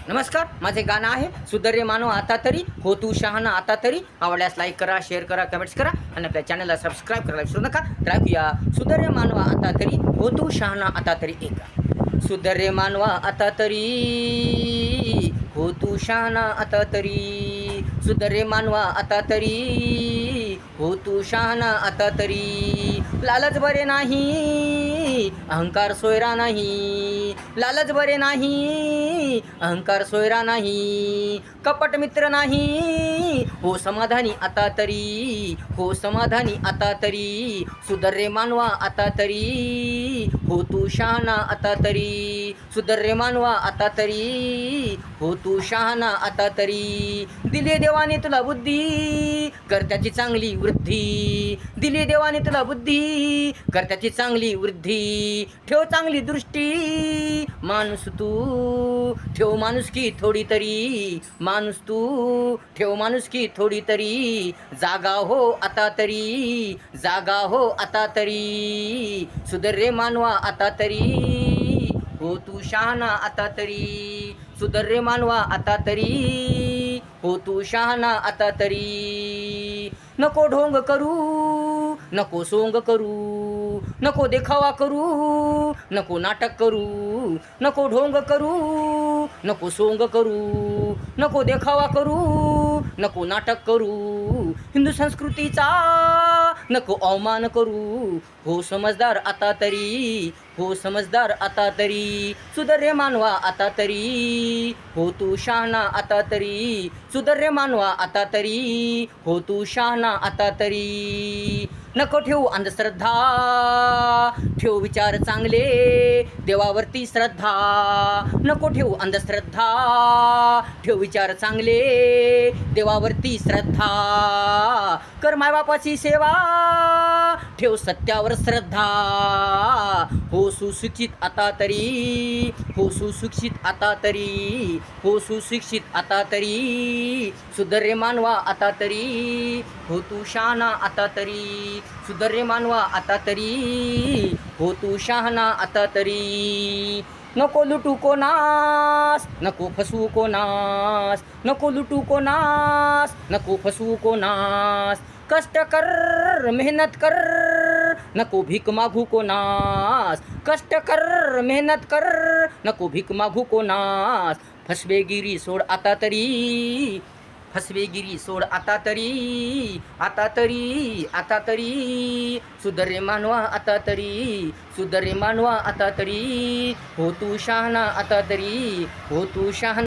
नमस्कार, माझे गाणं आहे सुधरे मानव आता तरी, हो तू शहाणा आता तरी. आवडल्यास लाईक करा, शेअर करा, कमेंट्स करा आणि आपल्या चॅनलला सबस्क्राईब करायला विसरू नका. तर ऐकूया सुधरे मानवा आता तरी, हो तू शहाणा आता तरी. एक सुधरे मानवा आता तरी, हो तू शहाणा आता तरी. सुधरे मानवा आता तरी, हो तू शहाणा आता तरी. लालच बरे नाही, अहंकार सोयरा नाही. लालच बरे नाही, अहंकार सोयरा नाही. कपट मित्र नाही, हो समाधानी आता तरी. हो समाधानी आता तरी. सुधर रे मानवा आता तरी, हो तू शहाणा आता तरी. सुधर रे मानवा आता तरी, हो तू शहाणा आता तरी. दिली देवाने तुला बुद्धी, कर त्याची चांगली वृद्धी. दिली देवाने तुला बुद्धी, कर त्याची चांगली वृद्धी. ठेव चांगली दृष्टी, माणूस तू ठेव माणुसकी थोडी तरी. माणूस तू ठेव माणुसकी थोडी तरी. जागा हो आता तरी, जागा हो आता तरी. सुधर रे मानवा आता तरी, हो तू शहाणा आता तरी. सुधर रे मानवा आता तरी, हो तू शहाणा आता तरी. नको ढोंग करू, नको सोंग करू, नको देखावा करू, नको नाटक करू. नको ढोंग करू, नको सोंग करू, नको देखावा करू, नको नाटक करू. हिंदू संस्कृतीचा नको अवमान करू. हो समजदार आता तरी, हो समजदार आता तरी. सुधर रे मानवा आता तरी, हो तू शहाणा आता तरी. सुधर रे मानवा आता तरी, हो तू शहाणा आता तरी. नको ठेवू अंधश्रद्धा, ठेव विचार चांगले, देवावरती श्रद्धा. नको ठेवू अंधश्रद्धा, ठेव विचार चांगले, देवावरती श्रद्धा. कर मायबापाची सेवा, ठेव सत्यावर श्रद्धा. हो सुशिक्षित आता तरी, हो सुशिक्षित आता तरी. हो सुशिक्षित आता तरी. सुधर रे मानवा आता तरी, हो तू शहाणा आता तरी. सुधर रे मानवा आता तरी, हो तू शहाणा आता तरी. नको लुटू कोणास, नको फसवू कोणास. नको लुटू कोणास, नको फसवू कोणास. कष्ट कर, मेहनत कर, नको भीक मागू कोणास. कष्ट कर, मेहनत कर, नको भीक मागू कोणास. फसवेगिरी सोड आता तरी, फसवेगिरी सोड आता तरी. आता तरी, आता तरी. सुधर रे मानवा आता तरी, सुधर रे मानवा आता तरी. हो तू शहाणा आता तरी, हो तू शहाणा.